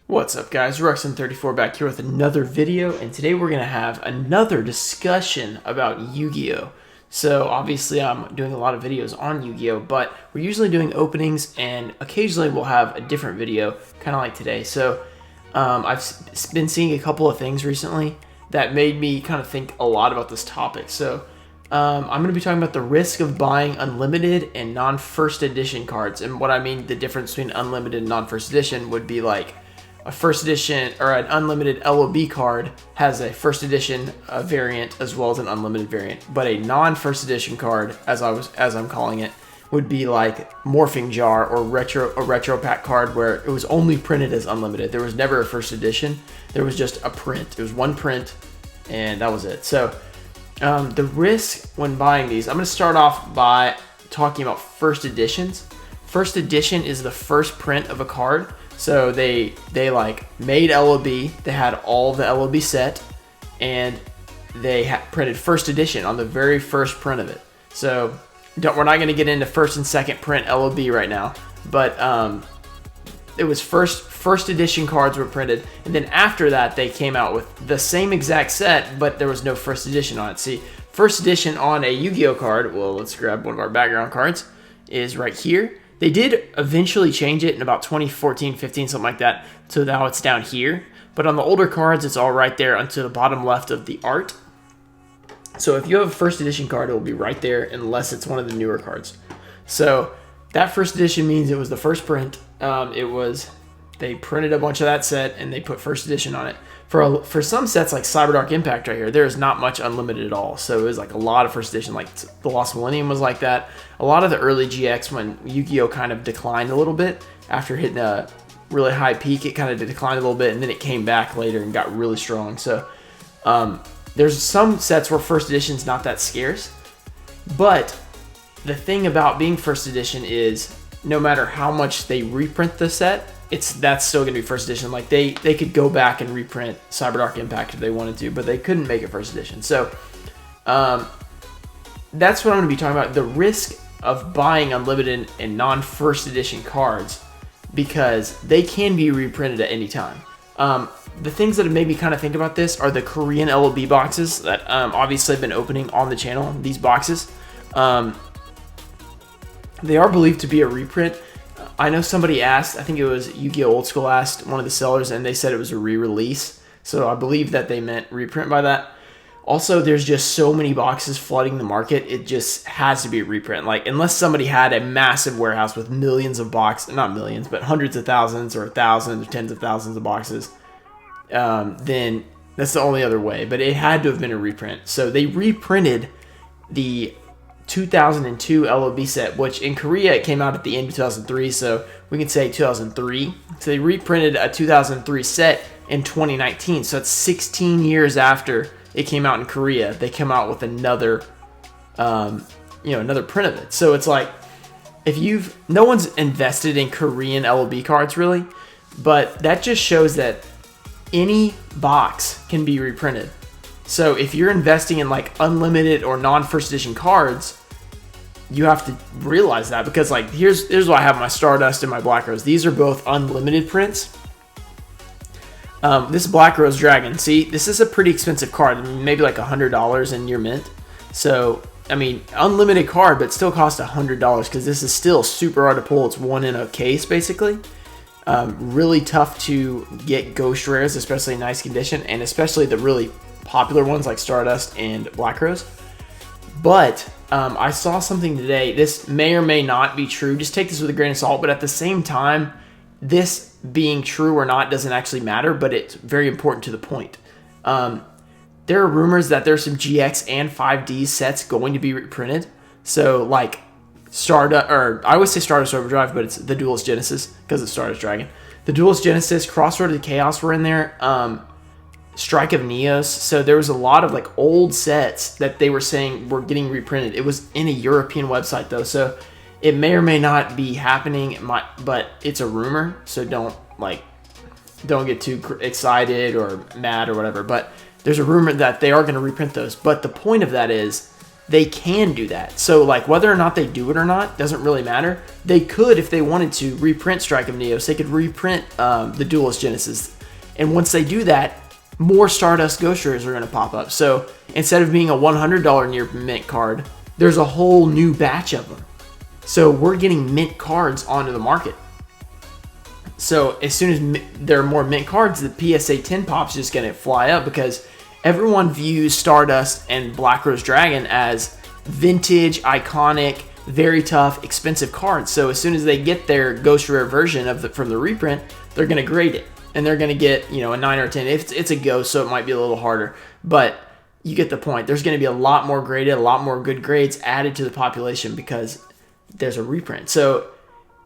What's up, guys? Ruxin34 back here with another video, and today we're going to have another discussion about Yu-Gi-Oh! So obviously I'm doing a lot of videos on Yu-Gi-Oh! But we're usually doing openings, and occasionally we'll have a different video, kind of like today. So I've been seeing a couple of things recently that made me kind of think a lot about this topic. So I'm going to be talking about the risk of buying unlimited and non-first edition cards. And what I mean, the difference between unlimited and non-first edition would be like a first edition or an unlimited LOB card has a first edition variant as well as an unlimited variant, but a non-first edition card, as I'm calling it, would be like Morphing Jar or a retro pack card where it was only printed as unlimited. There was never a first edition. There was just a print. It was one print, and that was it. So the risk when buying these, I'm going to start off by talking about first editions. First edition is the first print of a card. So they like made LOB, they had all the LOB set, and they printed first edition on the very first print of it. So we're not going to get into first and second print LOB right now, but it was first edition cards were printed, and then after that they came out with the same exact set, but there was no first edition on it. See, first edition on a Yu-Gi-Oh card, well, let's grab one of our background cards, is right here. They did eventually change it in about 2014, 15, something like that, so now it's down here. But on the older cards, it's all right there onto the bottom left of the art. So if you have a first edition card, it will be right there unless it's one of the newer cards. So that first edition means it was the first print. They printed a bunch of that set and they put first edition on it. For some sets like Cyber Dark Impact right here, there is not much unlimited at all. So it was like a lot of first edition, like the Lost Millennium was like that. A lot of the early GX when Yu-Gi-Oh kind of declined a little bit after hitting a really high peak, it kind of declined a little bit and then it came back later and got really strong. So there's some sets where first edition is not that scarce, but the thing about being first edition is no matter how much they reprint the set, that's still going to be first edition. Like they could go back and reprint Cyber Dark Impact if they wanted to, but they couldn't make it first edition. So that's what I'm going to be talking about, the risk of buying unlimited and non-first edition cards, because they can be reprinted at any time. The things that have made me kind of think about this are the Korean LOB boxes that obviously I've been opening on the channel. These boxes, they are believed to be a reprint. I know somebody asked, I think it was Yu-Gi-Oh! Old School asked one of the sellers, and they said it was a re-release. So I believe that they meant reprint by that. Also, there's just so many boxes flooding the market, it just has to be a reprint. Like, unless somebody had a massive warehouse with millions of boxes, not millions, but hundreds of thousands or thousands or tens of thousands of boxes, then that's the only other way. But it had to have been a reprint. So they reprinted the 2002 LOB set, which in Korea it came out at the end of 2003, so we can say 2003. So they reprinted a 2003 set in 2019, so it's 16 years after it came out in Korea. They come out with another, another print of it. So it's like, no one's invested in Korean LOB cards really, but that just shows that any box can be reprinted. So if you're investing in like unlimited or non-first edition cards, you have to realize that, because like here's why I have my Stardust and my Black Rose. These are both unlimited prints. This Black Rose Dragon, see, this is a pretty expensive card, maybe like $100 in your mint. So I mean, unlimited card, but still costs $100 because this is still super hard to pull. It's one in a case basically. Really tough to get ghost rares, especially in nice condition, and especially the really popular ones like Stardust and Black Rose. But I saw something today. This may or may not be true. Just take this with a grain of salt. But at the same time, this being true or not doesn't actually matter, but it's very important to the point. There are rumors that there's some GX and 5D sets going to be reprinted. So like Stardust, or I always say Stardust Overdrive, but it's the Duelist Genesis because it's Stardust Dragon. The Duelist Genesis, Crossroad of the Chaos were in there. Strike of Neos. So there was a lot of like old sets that they were saying were getting reprinted. It was in a European website though, so it may or may not be happening. But it's a rumor, so don't get too excited or mad or whatever. But there's a rumor that they are going to reprint those. But the point of that is, they can do that. So like whether or not they do it or not doesn't really matter. They could, if they wanted to, reprint Strike of Neos. They could reprint the Duelist Genesis. And once they do that, more Stardust Ghost Rares are going to pop up. So instead of being a $100 near mint card, there's a whole new batch of them. So we're getting mint cards onto the market. So as soon as there are more mint cards, the PSA 10 pop's just going to fly up because everyone views Stardust and Black Rose Dragon as vintage, iconic, very tough, expensive cards. So as soon as they get their Ghost Rare version of from the reprint, they're going to grade it. And they're going to get, you know, a 9 or 10. It's a Ghost, so it might be a little harder. But you get the point. There's going to be a lot more graded, a lot more good grades added to the population because there's a reprint. So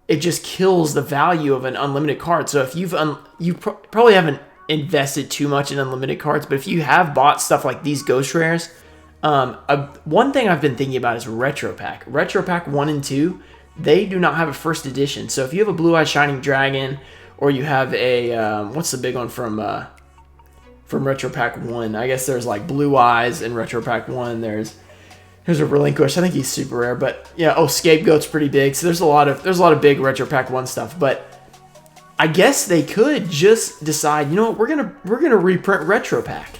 it just kills the value of an unlimited card. So if you probably haven't invested too much in unlimited cards, but if you have bought stuff like these Ghost Rares, one thing I've been thinking about is Retro Pack. Retro Pack 1 and 2, they do not have a first edition. So if you have a Blue Eye Shining Dragon, or you have a, what's the big one from Retro Pack 1? I guess there's like Blue Eyes in Retro Pack 1. There's a Relinquish. I think he's super rare, but yeah. Scapegoat's pretty big. So there's a lot of big Retro Pack 1 stuff. But I guess they could just decide, you know what, we're gonna reprint Retro Pack.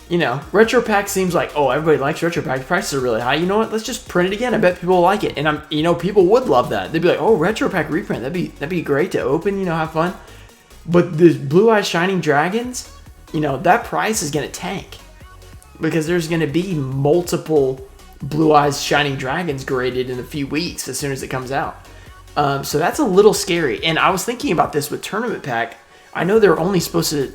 You know, Retro Pack seems like, oh, everybody likes Retro Pack. The prices are really high. You know what? Let's just print it again. I bet people will like it. And people would love that. They'd be like, oh, Retro Pack reprint. That'd be great to open, have fun. But the Blue Eye Shining Dragons, that price is going to tank. Because there's going to be multiple Blue Eyes Shining Dragons graded in a few weeks as soon as it comes out. So that's a little scary. And I was thinking about this with Tournament Pack. I know they're only supposed to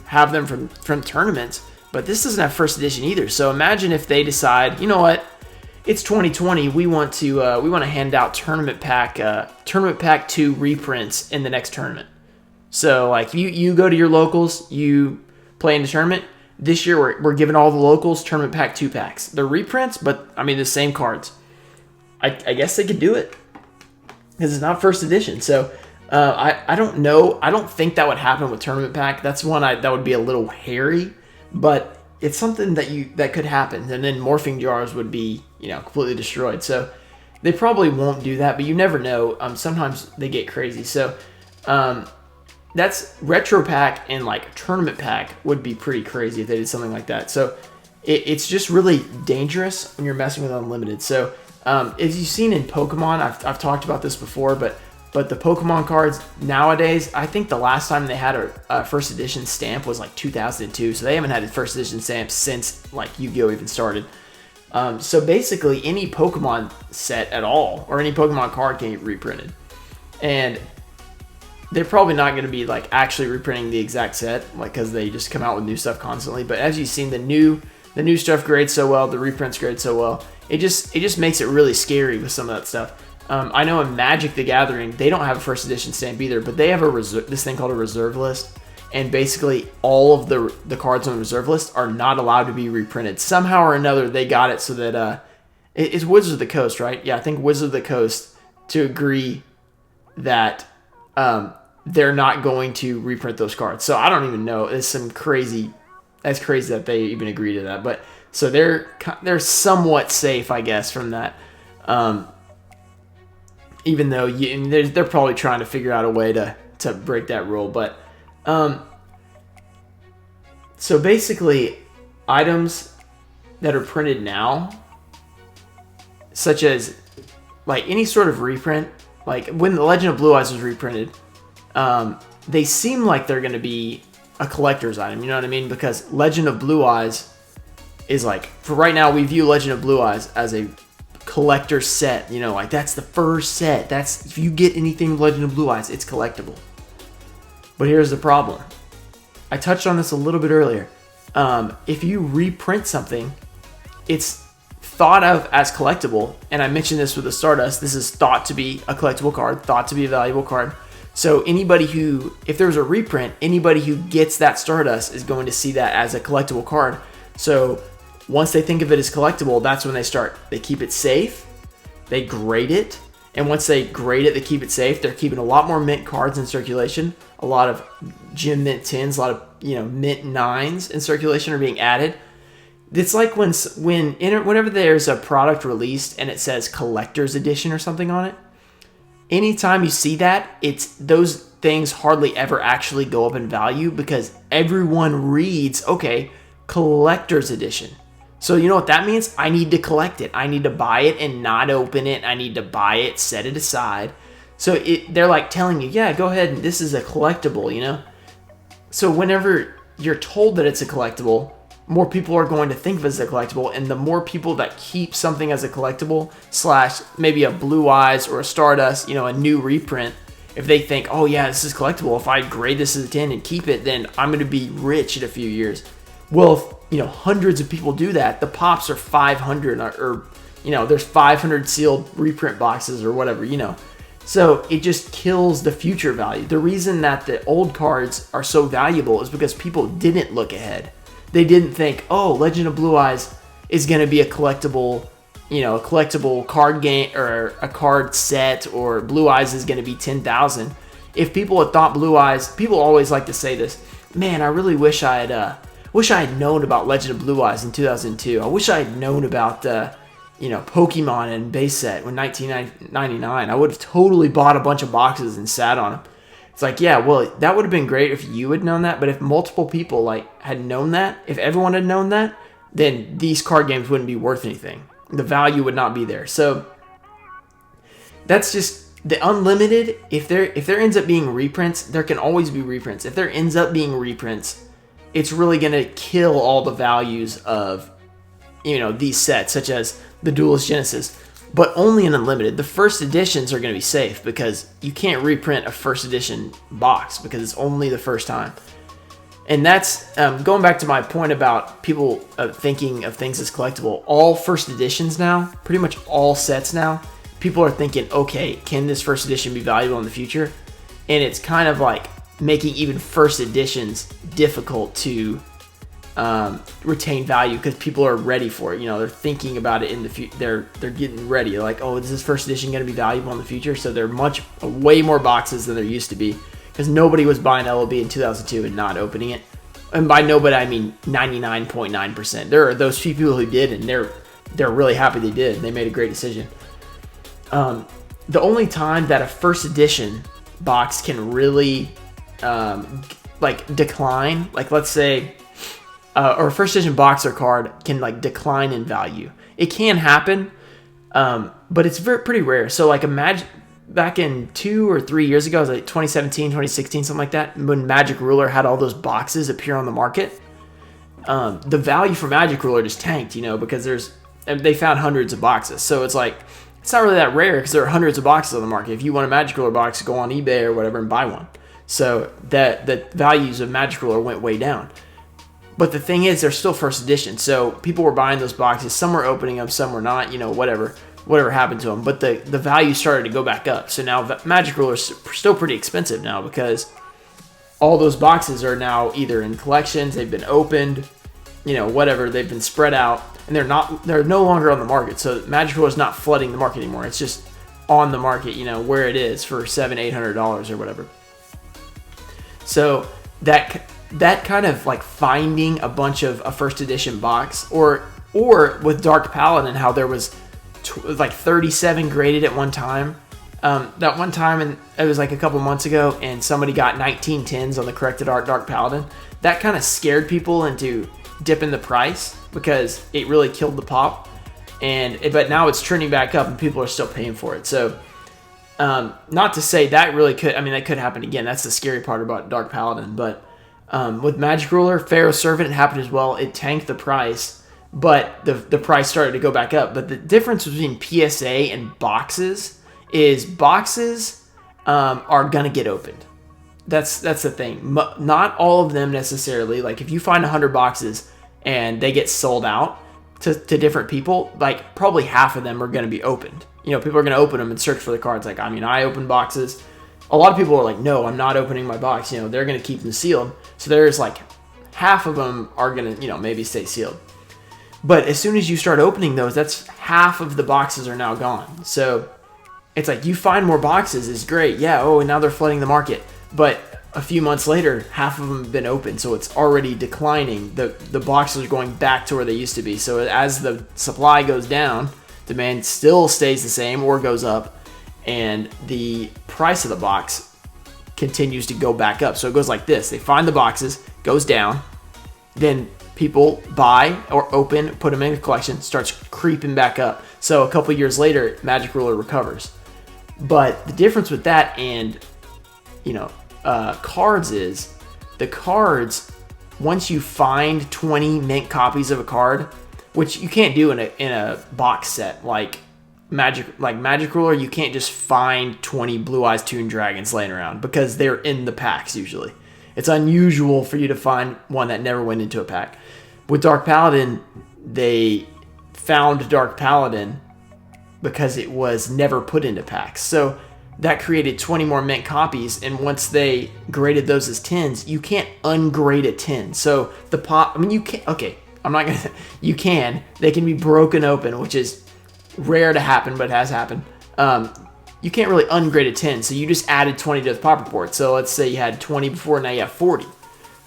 have them from tournaments, but this doesn't have first edition either. So imagine if they decide, you know what, it's 2020, we want to hand out Tournament Pack 2 reprints in the next tournament. So like you go to your locals, you play in the tournament. This year we're giving all the locals Tournament Pack 2 packs. They're reprints, but the same cards. I guess they could do it because it's not first edition. So. I don't know. I don't think that would happen with Tournament Pack. That's one that would be a little hairy, but it's something that could happen. And then Morphing Jars would be, completely destroyed. So they probably won't do that, but you never know. Sometimes they get crazy. So that's Retro Pack and like Tournament Pack would be pretty crazy if they did something like that. So it's just really dangerous when you're messing with unlimited. So as you've seen in Pokemon, I've talked about this before, but the Pokemon cards nowadays, I think the last time they had a first edition stamp was like 2002. So they haven't had a first edition stamp since like Yu-Gi-Oh! Even started. So basically any Pokemon set at all, or any Pokemon card can get reprinted. And they're probably not going to be like actually reprinting the exact set, like because they just come out with new stuff constantly. But as you've seen, the new stuff grades so well, the reprints grade so well. It just makes it really scary with some of that stuff. I know in Magic the Gathering, they don't have a first edition stamp either, but they have this thing called a reserve list. And basically all of the cards on the reserve list are not allowed to be reprinted. Somehow or another, they got it so that it's Wizards of the Coast, right? Yeah, I think Wizards of the Coast to agree that they're not going to reprint those cards. So I don't even know. It's some crazy. That's crazy that they even agree to that. But so they're somewhat safe, I guess, from that. Even though they're probably trying to figure out a way to break that rule. But so basically, items that are printed now, such as like any sort of reprint, like when the Legend of Blue Eyes was reprinted, they seem like they're going to be a collector's item. You know what I mean? Because Legend of Blue Eyes is like, for right now, we view Legend of Blue Eyes as a collector set, like that's the first set. That's if you get anything Legend of Blue Eyes, it's collectible. But here's the problem. I touched on this a little bit earlier. If you reprint something, it's thought of as collectible, and I mentioned this with the Stardust. This is thought to be a collectible card, thought to be a valuable card. So if there's a reprint, anybody who gets that Stardust is going to see that as a collectible card. So once they think of it as collectible, that's when they keep it safe, they grade it, and once they grade it, they keep it safe. They're keeping a lot more mint cards in circulation, a lot of gem mint 10s, a lot of mint 9s in circulation are being added. It's like whenever there's a product released and it says collector's edition or something on it, anytime you see that, it's those things hardly ever actually go up in value because everyone reads, okay, collector's edition. So you know what that means? I need to collect it. I need to buy it and not open it. I need to buy it, set it aside. So they're like telling you, yeah, go ahead and this is a collectible, you know? So whenever you're told that it's a collectible, more people are going to think of it as a collectible, and the more people that keep something as a collectible / maybe a Blue Eyes or a Stardust, you know, a new reprint, if they think, oh yeah, this is collectible, if I grade this as a 10 and keep it, then I'm going to be rich in a few years. Well, if, you know, hundreds of people do that, the pops are 500 or you know, there's 500 sealed reprint boxes or whatever, you know. So it just kills the future value. The reason that the old cards are so valuable is because people didn't look ahead. They didn't think, oh, Legend of Blue Eyes is going to be a collectible, you know, a collectible card game or a card set, or Blue Eyes is going to be 10,000. If people had thought Blue Eyes, people always like to say this, man, I really wish I had known about Legend of Blue Eyes in 2002. I wish I had known about, you know, Pokemon and base set in 1999. I would have totally bought a bunch of boxes and sat on them. It's like, yeah, well, that would have been great if you had known that, but if multiple people like had known that, if everyone had known that, then these card games wouldn't be worth anything. The value would not be there. So that's just the unlimited. If there ends up being reprints, there can always be reprints. If there ends up being reprints, it's really going to kill all the values of, you know, these sets, such as the Duelist Genesis. But only in unlimited. The first editions are going to be safe because you can't reprint a first edition box because it's only the first time. And that's going back to my point about people thinking of things as collectible. All first editions now, pretty much all sets now, people are thinking, okay, can this first edition be valuable in the future? And it's kind of like making even first editions difficult to retain value because people are ready for it. You know, they're thinking about it in the future. They're getting ready. They're like, oh, is this first edition going to be valuable in the future? So there are way more boxes than there used to be because nobody was buying LOB in 2002 and not opening it. And by nobody, I mean 99.9%. There are those few people who did, and they're really happy they did. They made a great decision. The only time that a first edition box can really like decline, like let's say, or a first edition box or card can like decline in value. It can happen, but it's pretty rare. So like imagine back in 2 or 3 years ago, it was like 2017, 2016, something like that, when Magic Ruler had all those boxes appear on the market. The value for Magic Ruler just tanked, you know, because they found hundreds of boxes. So it's like, it's not really that rare because there are hundreds of boxes on the market. If you want a Magic Ruler box, go on eBay or whatever and buy one. So the values of Magic Ruler went way down. But the thing is, they're still first edition. So people were buying those boxes. Some were opening them, some were not, you know, whatever happened to them. But the value started to go back up. So now Magic Ruler is still pretty expensive now because all those boxes are now either in collections, they've been opened, you know, whatever, they've been spread out, and they're no longer on the market. So Magic Ruler is not flooding the market anymore. It's just on the market, you know, where it is for $700-800 or whatever. So that kind of like finding a bunch of a first edition box, or with Dark Paladin, how there was like 37 graded at one time. That one time, and it was like a couple months ago, and somebody got 19 10s on the corrected art Dark Paladin. That kind of scared people into dipping the price because it really killed the pop. But now it's trending back up, and people are still paying for it. So, not to say that really could. I mean, that could happen again. That's the scary part about Dark Paladin. But with Magic Ruler, Pharaoh's Servant happened as well. It tanked the price, but the price started to go back up. But the difference between PSA and boxes is boxes are gonna get opened. That's the thing. Not all of them necessarily. Like if you find 100 boxes and they get sold out to different people, like probably half of them are gonna be opened. You know, people are gonna open them and search for the cards. Like, I mean, I open boxes. A lot of people are like, no, I'm not opening my box. You know, they're gonna keep them sealed. So there's like half of them are gonna, you know, maybe stay sealed. But as soon as you start opening those, that's half of the boxes are now gone. So it's like you find more boxes is great. Yeah, oh, and now they're flooding the market. But a few months later, half of them have been opened, so it's already declining. The boxes are going back to where they used to be. So as the supply goes down, demand still stays the same or goes up, and the price of the box continues to go back up. So it goes like this. They find the boxes, goes down, then people buy or open, put them in a collection, starts creeping back up. So a couple years later, Magic Ruler recovers. But the difference with that and, cards is the cards, once you find 20 mint copies of a card, which you can't do in a box set like Magic Ruler, you can't just find 20 Blue Eyes Toon Dragons laying around because they're in the packs usually. It's unusual for you to find one that never went into a pack. With Dark Paladin, they found Dark Paladin because it was never put into packs. So that created 20 more mint copies, and once they graded those as 10s, you can't ungrade a 10. So you can, okay, I'm not gonna, you can, they can be broken open, which is rare to happen, but it has happened. You can't really ungrade a 10, so you just added 20 to the pop report. So let's say you had 20 before, now you have 40.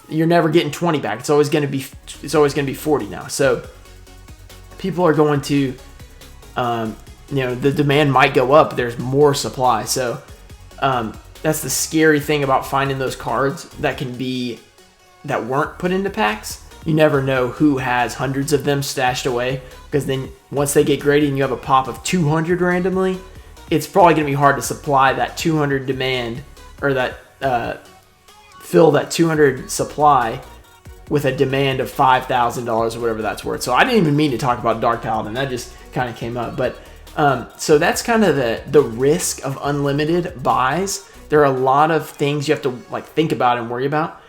You're never getting 20 back. It's always going to be 40 now. So people are going to, the demand might go up. There's more supply. So that's the scary thing about finding those cards that weren't put into packs. You never know who has hundreds of them stashed away, because then once they get graded and you have a pop of 200 randomly, it's probably going to be hard to supply that 200 demand, or that fill that 200 supply with a demand of $5,000 or whatever that's worth. So I didn't even mean to talk about Dark Paladin. That just kind of came up. But so that's kind of the risk of unlimited buys. There are a lot of things you have to think about and worry about.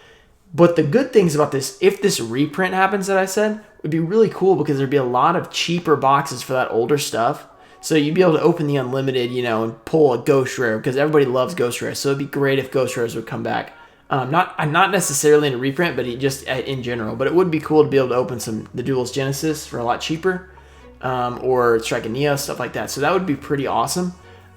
But the good things about this, if this reprint happens that I said, would be really cool, because there'd be a lot of cheaper boxes for that older stuff. So you'd be able to open the unlimited, and pull a Ghost Rare, because everybody loves Ghost Rares. So it'd be great if Ghost Rares would come back. I'm not necessarily in a reprint, but just in general. But it would be cool to be able to open the Duelist Genesis for a lot cheaper, or Strike and Neo, stuff like that. So that would be pretty awesome.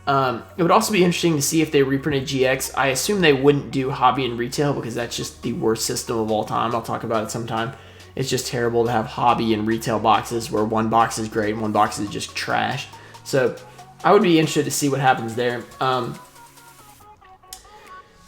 It would also be interesting to see if they reprinted GX. I assume they wouldn't do hobby and retail, because that's just the worst system of all time. I'll talk about it sometime. It's just terrible to have hobby and retail boxes where one box is great and one box is just trash. So I would be interested to see what happens there.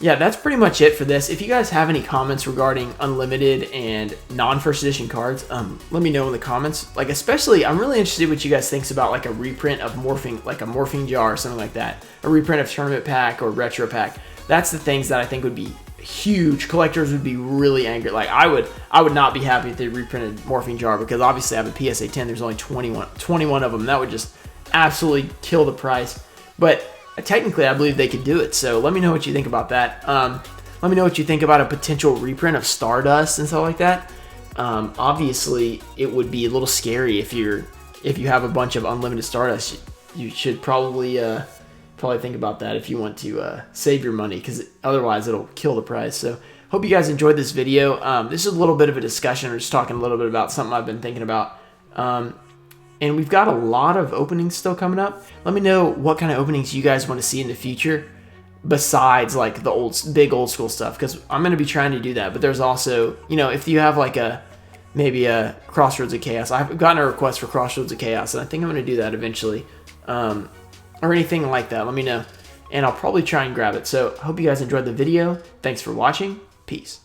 Yeah, that's pretty much it for this. If you guys have any comments regarding unlimited and non-first edition cards, let me know in the comments. Especially, I'm really interested what you guys think about a reprint of Morphing, like a Morphing Jar or something like that. A reprint of Tournament Pack or Retro Pack. That's the things that I think would be huge. Collectors would be really angry. I would not be happy if they reprinted Morphing Jar, because obviously I have a PSA 10. There's only 21 of them. That would just absolutely kill the price. But technically, I believe they could do it. So let me know what you think about that. Let me know what you think about a potential reprint of Stardust and stuff like that. Obviously, it would be a little scary if you have a bunch of unlimited Stardust. You should probably think about that if you want to save your money, because otherwise it'll kill the price. So hope you guys enjoyed this video. This is a little bit of a discussion. We're just talking a little bit about something I've been thinking about. And we've got a lot of openings still coming up. Let me know what kind of openings you guys want to see in the future, besides the big old school stuff, because I'm going to be trying to do that. But there's also, if you have maybe a Crossroads of Chaos. I've gotten a request for Crossroads of Chaos, and I think I'm going to do that eventually. Or anything like that, let me know. And I'll probably try and grab it. So I hope you guys enjoyed the video. Thanks for watching. Peace.